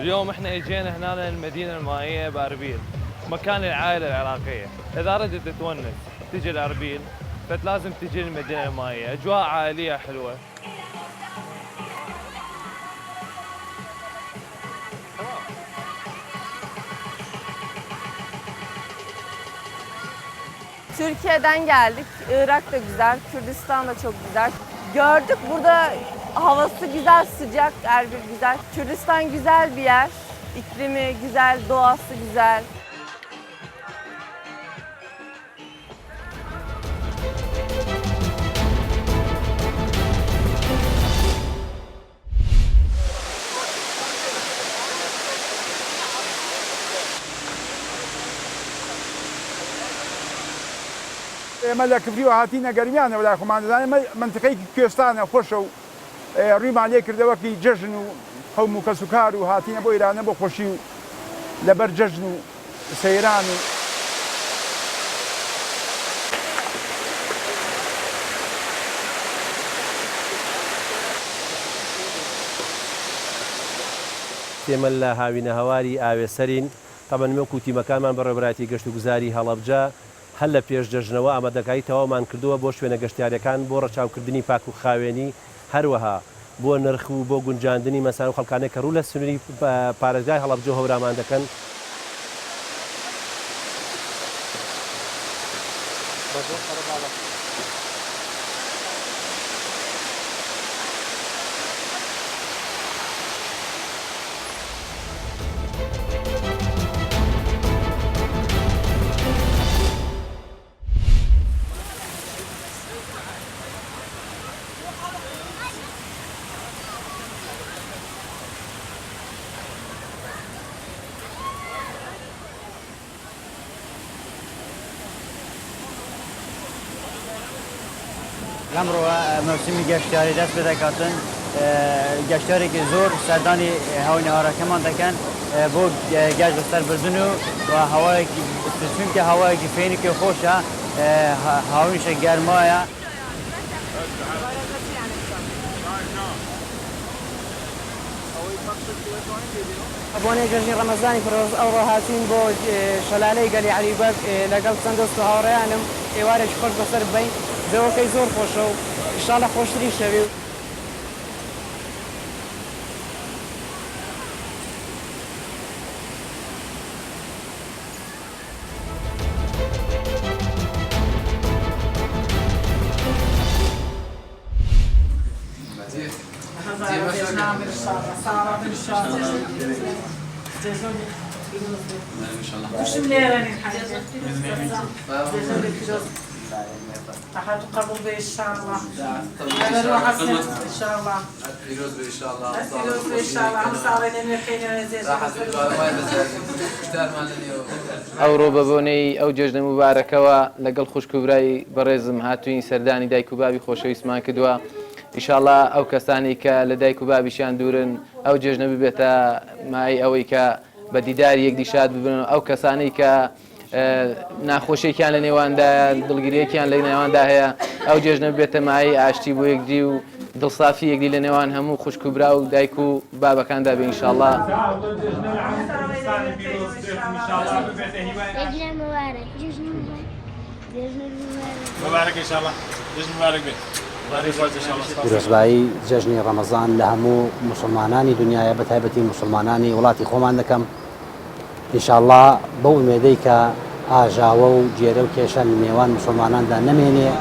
اليوم احنا اجينا هنا للمدينة المائية بأربيل، مكان العائلة العراقية. إذا ردت تتونس تجي لأربيل فلازم تجي للمدينة المائية، أجواء عائلية حلوة. Türkiye'den geldik. Irak da güzel, Kürdistan da çok güzel. Gördük burada havası güzel, sıcak, Erbil güzel. Kürdistan güzel bir yer. İklimi güzel, doğası güzel. ئێمە لە کفری و هاتیینە گەرمیانە وەلای خۆمان دەزانێت منتقەیەکی کوێستانە خۆشە و ڕوویمان لێ کردەوەکی جەژن و قەوم و کەس و کار و هاتیینە بۆ ئێرانە بۆ خۆشی و لەبەر جەژن و سەیران و ئێمە لە هاوینە هەواری ئاوێسەرین تەمەن وەکو تیمەکانمان بە ڕێبەرایەتی گەشت و گوزاری هەڵەبجە هەر لە پێش جەژنەوە ئامادەکاری تەواومان کردووە بۆ شوێنە گەشتیارەکان بۆ ڕەچاوکردنی پاک و خاوێنی هەروەها بۆ نرخ و بۆ گونجاندنی مەسان و خەڵکانێک کە ڕوو لە سنووری پارێزگای هەڵەبجە هەورامان دەکەن. لەمڕۆ مەوسمی گەشتیاری دەست پێ دەکاتن گەشتارێکی زۆر سەردانی هاوینەوارەکەمان دەکەن بۆ گەشت بەسەر بردن و هەوایەکی چونکە هەوایەکی فێنێکی خۆشە هاوینشە گەرمایە. بۆنێ جەژنی ڕەمەزانی پرۆز ئەوڕۆ هاتوین بۆ شەلالەی گەلی عەلیبەگ لەگەڵ چەند دۆست و هاوڕێیانم ئێوارێکی خۆش بەسەر بین دەوەکەی زۆر خۆشە و ئینشاڵڵا خۆشتری شەوی. أحد قبل إن شاء الله. أنا أروح أصير إن شاء الله. فيروز إن شاء الله. فيروز إن شاء الله. هم صارين مرحين زين. ئەو ڕۆبەبوونەی ئەو جەژنە موبارەکەوە لەگەڵ خوشکوبرای بەڕێزم هاتووین سەردانی دایک و بابی خۆشەویستمان کردووە. ئینشاءڵڵا ئەو کەسانی کە لە دایک و بابیشیان دوورن ئەو جەژنە ببێتە مای ئەوەی کە بە دیداری یەکدی شاد ببن. ئەو کەسانی کە ناخۆشیێکیان لە نێواندا دڵگیریەکیان لە نێواندا هەیە ئەو جێژنە بێتە مای ئاشتی بۆ یەکدی و دڵسافی یەکدی لە نێوان هەموو خوشک و برا و دایک و بابەکاندا بێ ئینشاءڵڵا. پیرۆزبایی جەژنی ڕەمەزان لە هەموو موسڵمانانی دنیاە بە تایبەتی موسڵمانانی وڵاتی خۆمان دەکەم. ئینشاءڵڵا بەو ئومێدەی کە ئاژاوە و جێرە و کێشە لە نێوان موسڵماناندا نەمێنێ.